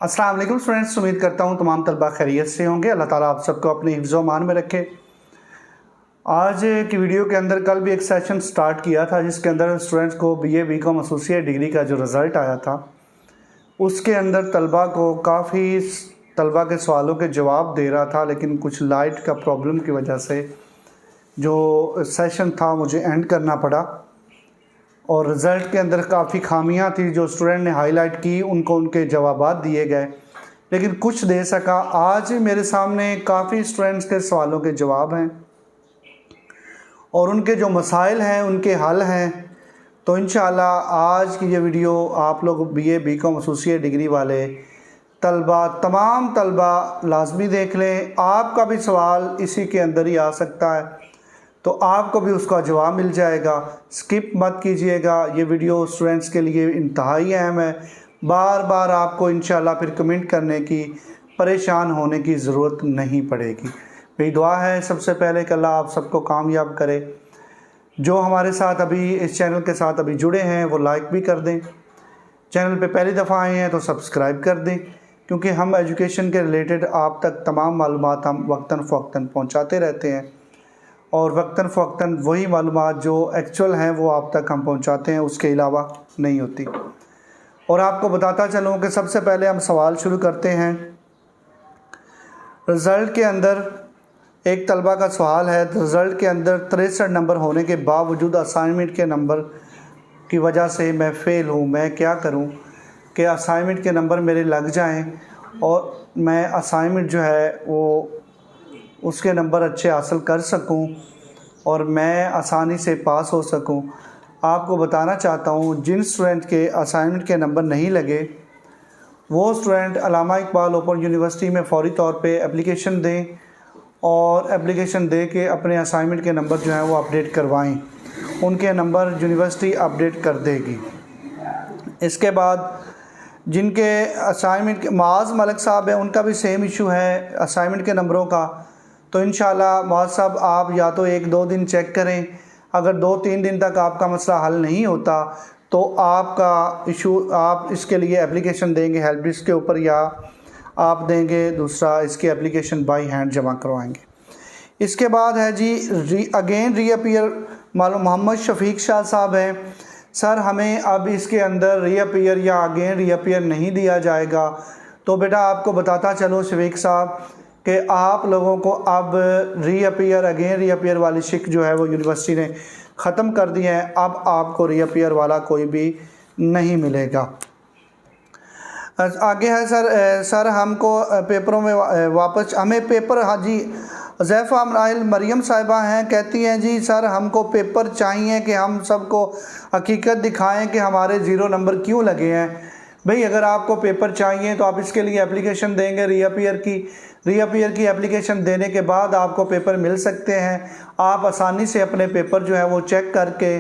अस्सलाम वालेकुम स्टूडेंट्स, उम्मीद करता हूँ तमाम तलबा खैरियत से होंगे। अल्लाह ताला आप सबको अपने हिफ्ज़ व मान में रखे। आज की वीडियो के अंदर कल भी एक सेशन स्टार्ट किया था जिसके अंदर स्टूडेंट्स को बीए बीकॉम एसोसिएट डिग्री का जो रिज़ल्ट आया था उसके अंदर तलबा को काफ़ी तलबा के सवालों के जवाब दे रहा था, लेकिन कुछ लाइट का प्रॉब्लम की वजह से जो सेशन था मुझे एंड करना पड़ा और रिज़ल्ट के अंदर काफ़ी खामियां थी। जो स्टूडेंट ने हाईलाइट की उनको उनके जवाबात दिए गए, लेकिन कुछ दे सका। आज मेरे सामने काफ़ी स्टूडेंट्स के सवालों के जवाब हैं और उनके जो मसाइल हैं उनके हल हैं। तो इंशाअल्लाह आज की ये वीडियो आप लोग बीए बीकॉम एसोसिएट डिग्री वाले तलबा तमाम तलबा लाजमी देख लें। आपका भी सवाल इसी के अंदर ही आ सकता है, तो आपको भी उसका जवाब मिल जाएगा। स्किप मत कीजिएगा, ये वीडियो स्टूडेंट्स के लिए इंतहाई अहम है। बार बार आपको इंशाल्लाह फिर कमेंट करने की, परेशान होने की ज़रूरत नहीं पड़ेगी। मेरी दुआ है सबसे पहले कि अल्लाह आप सबको कामयाब करे। जो हमारे साथ अभी इस चैनल के साथ अभी जुड़े हैं वो लाइक भी कर दें, चैनल पे पहली दफ़ा आए हैं तो सब्सक्राइब कर दें, क्योंकि हम एजुकेशन के रिलेटेड आप तक तमाम मालूमात हम वक्तन फ़वक्तन पहुँचाते रहते हैं और वक्तन फ़वक्तन वही मालूमात जो एक्चुअल हैं वो आप तक हम पहुंचाते हैं, उसके अलावा नहीं होती। और आपको बताता चलूँ कि सबसे पहले हम सवाल शुरू करते हैं। रिज़ल्ट के अंदर एक तलबा का सवाल है, रिज़ल्ट के अंदर 63 नंबर होने के बावजूद असाइनमेंट के नंबर की वजह से मैं फ़ेल हूँ। मैं क्या करूँ कि असाइनमेंट के नंबर मेरे लग जाएँ और मैं असाइनमेंट जो है वो उसके नंबर अच्छे हासिल कर सकूं और मैं आसानी से पास हो सकूं। आपको बताना चाहता हूं, जिन स्टूडेंट के असाइनमेंट के नंबर नहीं लगे वो स्टूडेंट अल्लामा इकबाल ओपन यूनिवर्सिटी में फ़ौरी तौर पे एप्लीकेशन दें और एप्लीकेशन दे के अपने असाइनमेंट के नंबर जो हैं वो अपडेट करवाएं। उनके नंबर यूनिवर्सिटी अपडेट कर देगी। इसके बाद जिनके असाइनमेंट माज मलिक साहब हैं, उनका भी सेम इशू है असाइनमेंट के नंबरों का। तो इंशाल्लाह माज साहब आप या तो 1-2 दिन चेक करें। अगर 2-3 दिन तक आपका मसला हल नहीं होता तो आपका इशू आप इसके लिए एप्लीकेशन देंगे हेल्प डेस्क के ऊपर, या आप देंगे दूसरा इसकी एप्लीकेशन बाई हैंड जमा करवाएंगे। इसके बाद है जी अगेन रीअपीयर मोहम्मद शफीक शाह साहब हैं। सर हमें अब इसके अंदर रीअपीयर या अगेन रीअपीयर नहीं दिया जाएगा। तो बेटा आपको बताता चलो शफीक साहब कि आप लोगों को अब रीअपीयर अगेन रीअपीयर वाली शिक जो है वो यूनिवर्सिटी ने ख़त्म कर दी है। अब आपको रीअपीयर वाला कोई भी नहीं मिलेगा। आगे है सर हमको पेपरों में वापस हमें पेपर, हाँ जी ज़ैफ़ा मरियम साहिबा हैं, कहती हैं जी सर हमको पेपर चाहिए कि हम सबको हकीकत दिखाएं कि हमारे 0 नंबर क्यों लगे हैं। भाई अगर आपको पेपर चाहिए तो आप इसके लिए एप्लीकेशन देंगे रीअपीयर की एप्लीकेशन देने के बाद आपको पेपर मिल सकते हैं। आप आसानी से अपने पेपर जो है वो चेक करके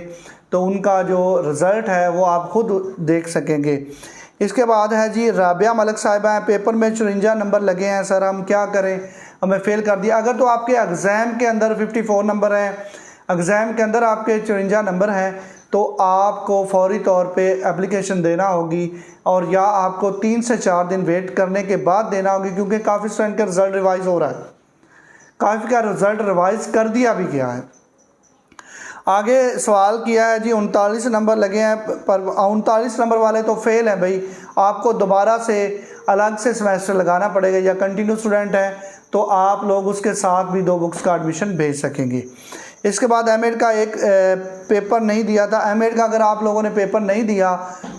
तो उनका जो रिज़ल्ट है वो आप खुद देख सकेंगे। इसके बाद है जी राबिया मलिक साहिबा हैं, पेपर में 54 नंबर लगे हैं, सर हम क्या करें, हमें फ़ेल कर दिया। अगर तो आपके एग्ज़ाम के अंदर 54 नंबर हैं, एग्ज़ाम के अंदर आपके 54 नंबर हैं, तो आपको फ़ौरी तौर पे एप्लीकेशन देना होगी और या आपको 3 से 4 दिन वेट करने के बाद देना होगी, क्योंकि काफ़ी स्टूडेंट का रिज़ल्ट रिवाइज़ हो रहा है, काफ़ी का रिज़ल्ट रिवाइज़ कर दिया भी गया है। आगे सवाल किया है जी 39 नंबर लगे हैं, पर 39 नंबर वाले तो फ़ेल हैं भाई, आपको दोबारा से अलग से सेमेस्टर लगाना पड़ेगा, या कंटिन्यू स्टूडेंट हैं तो आप लोग उसके साथ भी 2 बुक्स का एडमिशन भेज सकेंगे। इसके बाद एमएड का एक पेपर नहीं दिया था। एमएड का अगर आप लोगों ने पेपर नहीं दिया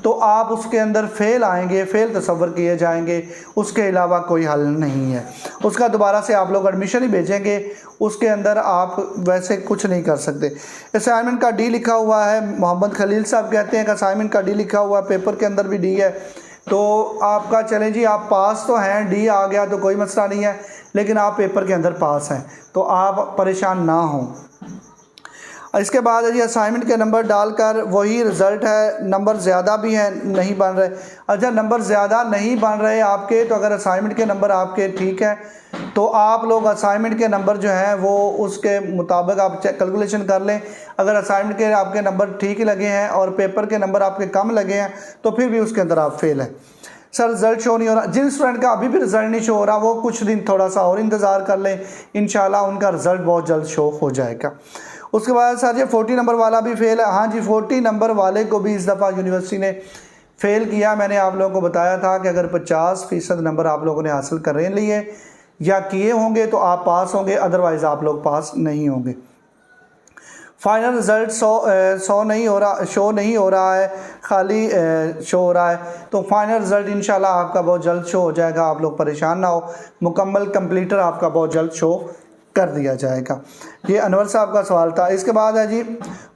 तो आप उसके अंदर फ़ेल आएंगे, फ़ेल तस्वर किए जाएंगे, उसके अलावा कोई हल नहीं है। उसका दोबारा से आप लोग एडमिशन ही भेजेंगे, उसके अंदर आप वैसे कुछ नहीं कर सकते। असाइनमेंट का डी लिखा हुआ है, मोहम्मद खलील साहब कहते हैं कि असाइनमेंट का डी लिखा हुआ है, पेपर के अंदर भी डी है, तो आपका चलें जी आप पास तो हैं, डी आ गया तो कोई मसला नहीं है, लेकिन आप पेपर के अंदर पास हैं तो आप परेशान ना हों। इसके बाद जी असाइनमेंट के नंबर डालकर वही रिज़ल्ट है, नंबर ज़्यादा भी हैं नहीं बन रहे। अच्छा नंबर ज़्यादा नहीं बन रहे आपके, तो अगर असाइनमेंट के नंबर आपके ठीक है तो आप लोग असाइनमेंट के नंबर जो हैं वो उसके मुताबिक आप कैलकुलेशन कर लें। अगर असाइनमेंट के आपके नंबर ठीक लगे हैं और पेपर के नंबर आपके कम लगे हैं तो फिर भी उसके अंदर आप फेल हैं। सर रिज़ल्ट शो नहीं हो रहा, जिन स्टूडेंट का अभी भी रिज़ल्ट नहीं शो हो रहा वो कुछ दिन थोड़ा सा और इंतज़ार कर लें, इंशाल्लाह उनका रिज़ल्ट बहुत जल्द शो हो जाएगा। उसके बाद सर ये 40 नंबर वाला भी फेल है। हाँ जी, 40 नंबर वाले को भी इस दफ़ा यूनिवर्सिटी ने फ़ेल किया। मैंने आप लोगों को बताया था कि अगर 50% नंबर आप लोगों ने हासिल कर लिए या किए होंगे तो आप पास होंगे, अदरवाइज़ आप लोग पास नहीं होंगे। फाइनल रिज़ल्ट शो नहीं हो रहा है, खाली शो हो रहा है। तो फाइनल रिज़ल्ट इंशाल्लाह आपका बहुत जल्द शो हो जाएगा, आप लोग परेशान ना हो, मुकम्मल कंप्लीटर आपका बहुत जल्द शो कर दिया जाएगा। ये अनवर साहब का सवाल था। इसके बाद है जी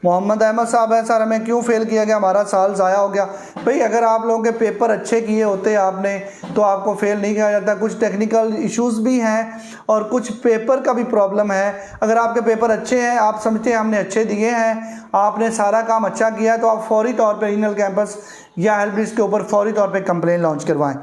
मोहम्मद अहमद साहब है, सर हमें क्यों फ़ेल किया गया, हमारा साल ज़ाया हो गया। भाई अगर आप लोगों के पेपर अच्छे किए होते आपने तो आपको फ़ेल नहीं किया जाता। कुछ टेक्निकल इश्यूज़ भी हैं और कुछ पेपर का भी प्रॉब्लम है। अगर आपके पेपर अच्छे हैं, आप समझते हैं हमने अच्छे दिए हैं, आपने सारा काम अच्छा किया है, तो आप फौरी तौर पर रीजनल कैंपस या हेल्प डेस्क के ऊपर फौरी तौर पे कंप्लेन लॉन्च करवाएं।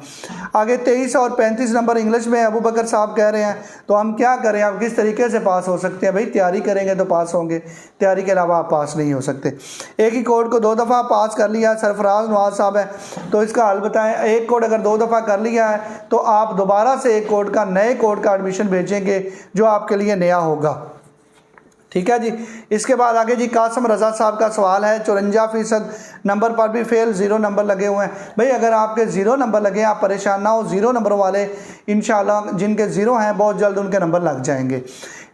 आगे 23 और 35 नंबर इंग्लिश में अबू बकर साहब कह रहे हैं, तो हम क्या करें, आप किस तरीके से पास हो सकते हैं। भाई तैयारी करेंगे तो पास होंगे, तैयारी के अलावा आप पास नहीं हो सकते। एक ही कोड को 2 दफ़ा पास कर लिया, सरफराज नवाज साहब है, तो इसका हल बताएं। एक कोड अगर 2 दफ़ा कर लिया है तो आप दोबारा से एक कोड का, नए कोड का एडमिशन भेजेंगे जो आपके लिए नया होगा। ठीक है जी। इसके बाद आगे जी कासम रज़ा साहब का सवाल है, 54% नंबर पर भी फेल, 0 नंबर लगे हुए हैं। भाई अगर आपके 0 नंबर लगे आप परेशान ना हो, 0 नंबर वाले इंशाल्लाह जिनके 0 हैं बहुत जल्द उनके नंबर लग जाएंगे।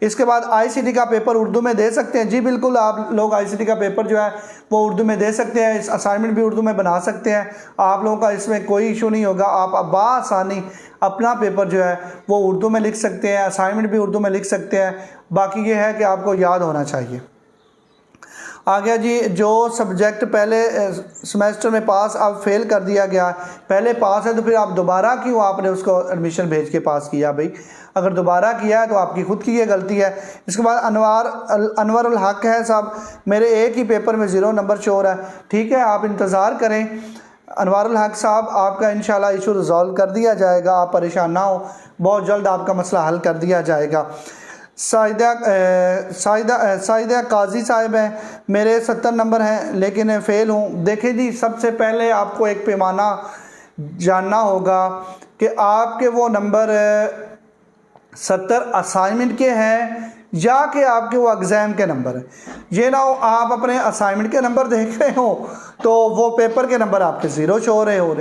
इसके बाद आईसीटी का पेपर उर्दू में दे सकते हैं। जी बिल्कुल, आप लोग आईसीटी का पेपर जो है वो उर्दू में दे सकते हैं, इस असाइनमेंट भी उर्दू में बना सकते हैं, आप लोगों का इसमें कोई इशू नहीं होगा। आप बासानी अपना पेपर जो है वो उर्दू में लिख सकते हैं, असाइनमेंट भी उर्दू में लिख सकते हैं। बाकी ये है कि आपको याद होना चाहिए। आ गया जी, जो सब्जेक्ट पहले सेमेस्टर में पास अब फेल कर दिया गया, पहले पास है तो फिर आप दोबारा क्यों आपने उसको एडमिशन भेज के पास किया। भाई अगर दोबारा किया है तो आपकी खुद की ये गलती है। इसके बाद अनवर उल हक है साहब, मेरे एक ही पेपर में 0 नंबर शो हो रहा है। ठीक है, आप इंतज़ार करें अनवर उल हक साहब, आपका इंशाल्लाह इशू रिजॉल्व कर दिया जाएगा, आप परेशान ना हो, बहुत जल्द आपका मसला हल कर दिया जाएगा। साइदा काजी साहिब हैं, मेरे 70 नंबर हैं लेकिन फ़ेल हूँ। देखें जी, सबसे पहले आपको एक पैमाना जानना होगा कि आपके वो नंबर 70 असाइनमेंट के हैं या कि आपके वो एग्ज़ाम के नंबर हैं। ये ना हो आप अपने असाइनमेंट के नंबर देख रहे हो तो वो पेपर के नंबर आपके 0 शो हो रहे हो,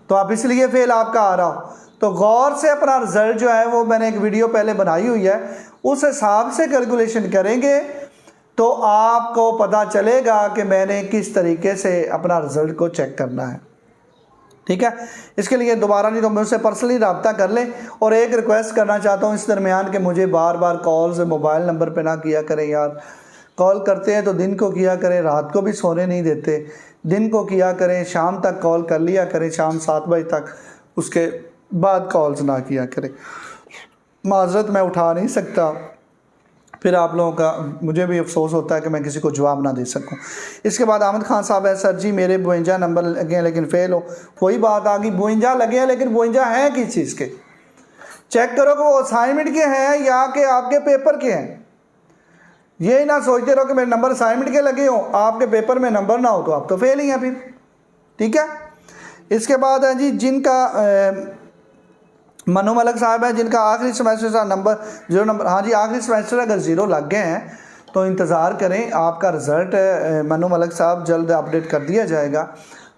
तो आप इसलिए फ़ेल आपका आ रहा हो। तो गौर से अपना रिज़ल्ट जो है वो मैंने एक वीडियो पहले बनाई हुई है, उस हिसाब से कैलकुलेशन करेंगे तो आपको पता चलेगा कि मैंने किस तरीके से अपना रिज़ल्ट को चेक करना है। ठीक है, इसके लिए दोबारा नहीं तो मुझसे पर्सनली रब्ता कर लें। और एक रिक्वेस्ट करना चाहता हूँ इस दरमियान कि मुझे बार बार कॉल्स मोबाइल नंबर पे ना किया करें यार। कॉल करते हैं तो दिन को किया करें, रात को भी सोने नहीं देते। दिन को किया करें, शाम तक कॉल कर लिया करें, शाम 7 बजे तक, उसके बाद कॉल्स ना किया करें। माजरत मैं उठा नहीं सकता, फिर आप लोगों का मुझे भी अफसोस होता है कि मैं किसी को जवाब ना दे सकूं। इसके बाद अहमद खान साहब है, सर जी मेरे 52 नंबर लगे हैं लेकिन फ़ेल हो। वही बात आ गई, 52 लगे हैं लेकिन 52 हैं किस चीज़ के। चेक करो कि वो असाइनमेंट के हैं या कि आपके पेपर के हैं। ये ना सोचते रहो कि मेरे नंबर असाइनमेंट के लगे हो, आपके पेपर में नंबर ना हो तो आप तो फेल ही हैं फिर। ठीक है, इसके बाद है जी जिनका मनु मलक साहब है, जिनका आखिरी सेमेस्टर का नंबर 0 नंबर। हाँ जी, आखिरी सेमेस्टर अगर 0 लग गए हैं तो इंतज़ार करें, आपका रिज़ल्ट मनु मलक साहब जल्द अपडेट कर दिया जाएगा,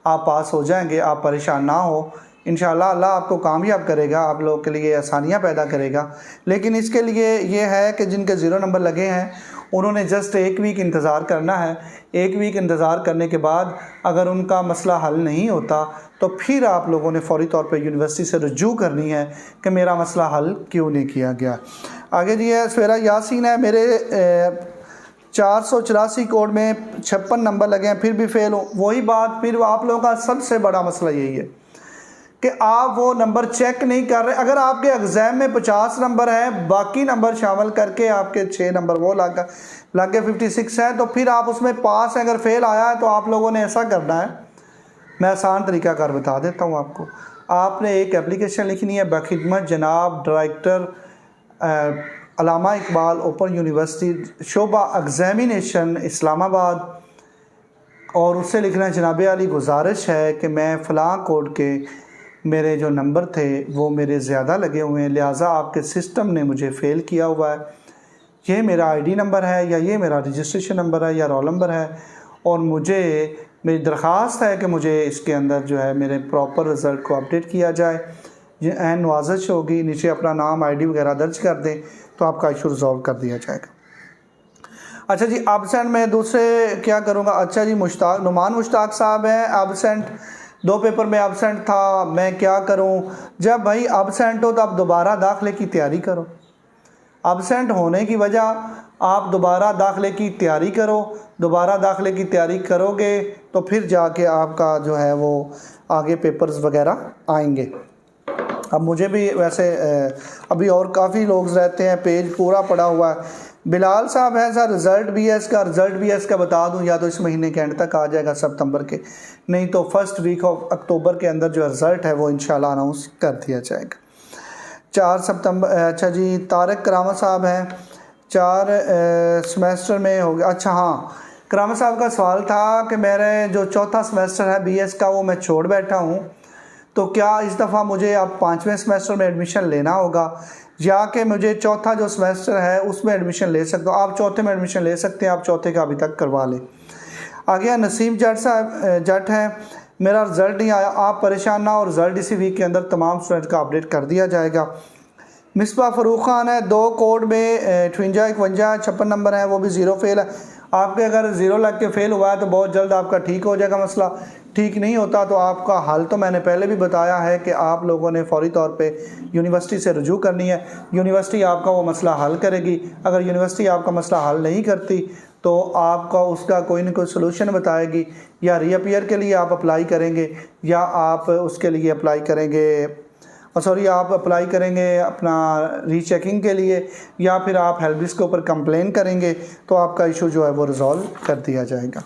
आप पास हो जाएंगे, आप परेशान ना हो। इंशाल्लाह अल्लाह आपको कामयाब करेगा, आप लोगों के लिए आसानियाँ पैदा करेगा। लेकिन इसके लिए ये है कि जिनके 0 नंबर लगे हैं उन्होंने जस्ट 1 वीक इंतज़ार करना है। 1 वीक इंतज़ार करने के बाद अगर उनका मसला हल नहीं होता तो फिर आप लोगों ने फौरी तौर पे यूनिवर्सिटी से रुजू करनी है कि मेरा मसला हल क्यों नहीं किया गया। आगे जी है सवेरा यासीन है, मेरे 484 कोड में 56 नंबर लगे हैं फिर भी फ़ेल हो। वही बात, फिर आप लोगों का सबसे बड़ा मसला यही है कि आप वो नंबर चेक नहीं कर रहे। अगर आपके एग्ज़ाम में 50 नंबर हैं, बाकी नंबर शामिल करके आपके 6 नंबर वो लग के 56 है, तो फिर आप उसमें पास हैं। अगर फेल आया है तो आप लोगों ने ऐसा करना है, मैं आसान तरीक़ाकार बता देता हूँ आपको। आपने एक एप्लीकेशन लिखनी है, बखिदमत जनाब director Allama Iqbal Open University शोबा एग्ज़ामिनेशन इस्लामाबाद, और उससे लिखना है जनाब अली गुजारिश है कि मैं फ़लाँ कोड के मेरे जो नंबर थे वो मेरे ज़्यादा लगे हुए हैं, लिहाजा आपके सिस्टम ने मुझे फ़ेल किया हुआ है। ये मेरा आईडी नंबर है या ये मेरा रजिस्ट्रेशन नंबर है या रोल नंबर है, और मुझे मेरी दरख्वास्त है कि मुझे इसके अंदर जो है मेरे प्रॉपर रिज़ल्ट को अपडेट किया जाए। ये एन नवाज़िश होगी, नीचे अपना नाम आईडी वगैरह दर्ज कर दें तो आपका इशू रिजॉल्व कर दिया जाएगा। अच्छा जी, एबसेंट में दूसरे क्या करूँगा। अच्छा जी, नुमान मुश्ताक साहब हैं एबसेंट, 2 पेपर में एबसेंट था, मैं क्या करूँ। जब भाई एबसेंट हो तो आप दोबारा दाखिले की तैयारी करो। एबसेंट होने की वजह आप दोबारा दाखिले की तैयारी करो, दोबारा दाखिले की तैयारी करोगे तो फिर जाके आपका जो है वो आगे पेपर्स वगैरह आएंगे। अब मुझे भी वैसे अभी और काफ़ी लोग रहते हैं, पेज पूरा पड़ा हुआ है। बिलाल साहब है सर, रिज़ल्ट BS का बता दूं, या तो इस महीने के एंड तक आ जाएगा सितंबर के, नहीं तो फर्स्ट वीक ऑफ अक्टूबर के अंदर जो रिज़ल्ट है वो इंशाल्लाह अनाउंस कर दिया जाएगा 4 सितंबर। अच्छा जी, तारिक करामा साहब हैं, 4 सेमेस्टर में हो गया। अच्छा हाँ, करामा साहब का सवाल था कि मेरे जो चौथा सेमेस्टर है BS का वो मैं छोड़ बैठा हूँ, तो क्या इस दफ़ा मुझे अब 5वें सेमेस्टर में एडमिशन लेना होगा या कि मुझे चौथा जो सेमेस्टर है उसमें एडमिशन ले सकता हूँ। आप चौथे में एडमिशन ले सकते हैं, आप चौथे का अभी तक करवा लें। आगे नसीम जट हैं, मेरा रिज़ल्ट नहीं आया, आप परेशान ना हो, रिज़ल्ट इसी वीक के अंदर तमाम स्टूडेंट का अपडेट कर दिया जाएगा। मिसबा फ़रूक खान है, 2 कोड में 58 51 56 नंबर है, वो भी 0 फेल है। आपके अगर 0 लग के फ़ेल हुआ है तो बहुत जल्द आपका ठीक हो जाएगा मसला। ठीक नहीं होता तो आपका हल तो मैंने पहले भी बताया है कि आप लोगों ने फ़ौरी तौर पे यूनिवर्सिटी से रुजू करनी है, यूनिवर्सिटी आपका वो मसला हल करेगी। अगर यूनिवर्सिटी आपका मसला हल नहीं करती तो आपका उसका कोई ना कोई सलूशन बताएगी, या रीअपीयर के लिए आप अप्लाई करेंगे या आप उसके लिए अप्लाई करेंगे आप अप्लाई करेंगे अपना रीचेकिंग के लिए, या फिर आप हेल्प डेस्क के ऊपर कंप्लेन करेंगे तो आपका इशू जो है वो रिज़ॉल्व कर दिया जाएगा।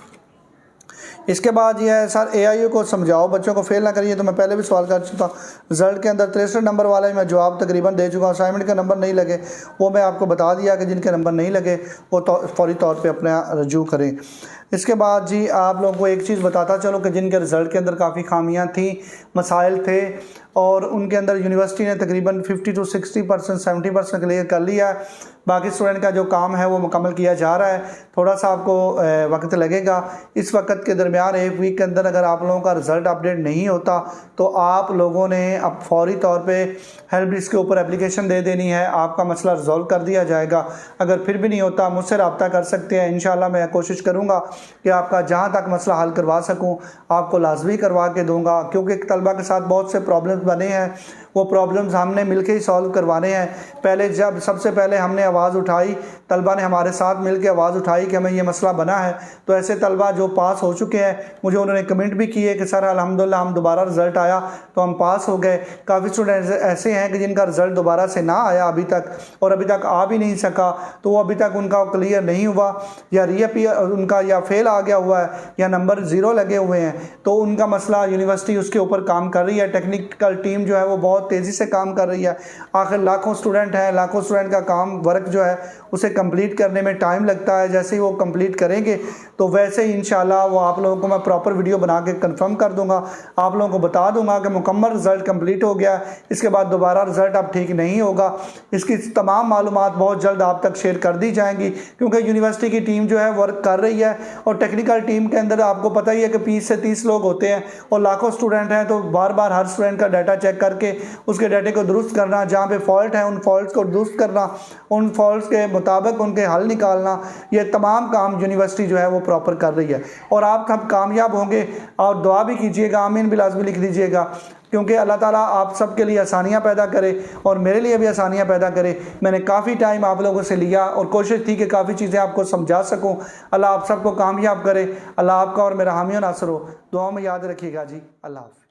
इसके बाद ये है सर, AIU को समझाओ बच्चों को फेल ना करिए, तो मैं पहले भी सवाल कर चुका हूँ। रिज़ल्ट के अंदर 63 नंबर वाला ही मैं जवाब तकरीबन दे चुका हूँ। असाइनमेंट के नंबर नहीं लगे वो मैं आपको बता दिया कि जिनके नंबर नहीं लगे वो फौरी तौर पे अपना रजू करें। इसके बाद जी आप लोगों को एक चीज़ बताता चलो कि जिनके रिज़ल्ट के अंदर काफ़ी खामियां थी, मसाइल थे, और उनके अंदर यूनिवर्सिटी ने तकरीबन 50 to 60% 70% क्लियर कर लिया है। बाकी स्टूडेंट का जो काम है वो मुकम्मल किया जा रहा है, थोड़ा सा आपको वक्त लगेगा। इस वक्त के दरमियान 1 वीक के अंदर अगर आप लोगों का रिज़ल्ट अपडेट नहीं होता तो आप लोगों ने अब फौरी तौर पे हेल्प डेस्क के ऊपर एप्लीकेशन दे देनी है, आपका मसला रिजॉल्व कर दिया जाएगा। अगर फिर भी नहीं होता मुझसे रब्ता कर सकते हैं, इंशाल्लाह मैं कोशिश करूँगा कि आपका जहाँ तक मसला हल करवा सकूँ आपको लाजमी करवा के दूँगा, क्योंकि तलबा के साथ बहुत से प्रॉब्लम्स बने हैं, वो प्रॉब्लम्स हमने मिलके ही सॉल्व करवाने हैं। पहले जब सबसे पहले हमने आवाज़ उठाई, तलबा ने हमारे साथ मिलके आवाज़ उठाई कि हमें ये मसला बना है, तो ऐसे तलबा जो पास हो चुके हैं मुझे उन्होंने कमेंट भी किए कि सर अल्हम्दुलिल्लाह हम दोबारा रिज़ल्ट आया तो हम पास हो गए। काफ़ी स्टूडेंट्स ऐसे हैं कि जिनका रिज़ल्ट दोबारा से ना आया अभी तक, और अभी तक आ भी नहीं सका, तो वो अभी तक उनका क्लियर नहीं हुआ, या रीअपीयर उनका या फेल आ गया हुआ है, या नंबर 0 लगे हुए हैं, तो उनका मसला यूनिवर्सिटी उसके ऊपर काम कर रही है। टेक्निकल टीम जो है वो बहुत तेज़ी से काम कर रही है। आखिर लाखों स्टूडेंट हैं, लाखों स्टूडेंट का काम वर्क जो है उसे कंप्लीट करने में टाइम लगता है। जैसे ही वो कंप्लीट करेंगे तो वैसे ही इंशाल्लाह वो आप लोगों को मैं प्रॉपर वीडियो बना के कंफर्म कर दूंगा, आप लोगों को बता दूंगा कि मुकम्मल रिज़ल्ट कंप्लीट हो गया, इसके बाद दोबारा रिज़ल्ट अब ठीक नहीं होगा। इसकी तमाम मालूमात बहुत जल्द आप तक शेयर कर दी जाएंगी, क्योंकि यूनिवर्सिटी की टीम जो है वर्क कर रही है, और टेक्निकल टीम के अंदर आपको पता ही है कि 20 से 30 लोग होते हैं और लाखों स्टूडेंट हैं, तो बार बार हर स्टूडेंट का डाटा चेक करके उसके डाटे को दुरुस्त करना, जहाँ पे फॉल्ट है उन फॉल्ट्स को दुरुस्त करना, उन फॉल्ट्स के मुताबिक उनके हल निकालना, ये तमाम काम यूनिवर्सिटी जो है वो प्रॉपर कर रही है। और आप सब कामयाब होंगे, और दुआ भी कीजिएगा, आमीन भी लाजमी लिख दीजिएगा, क्योंकि अल्लाह ताला आप सब के लिए आसानियाँ पैदा करे और मेरे लिए भी आसानियाँ पैदा करे। मैंने काफ़ी टाइम आप लोगों से लिया और कोशिश थी कि काफ़ी चीज़ें आपको समझा सकूँ। अल्लाह आप सबको कामयाब करे। अल्लाह आपका और मेरा हामी और नासर हो। दुआ में याद रखिएगा जी। अल्लाह हाफ़िज़।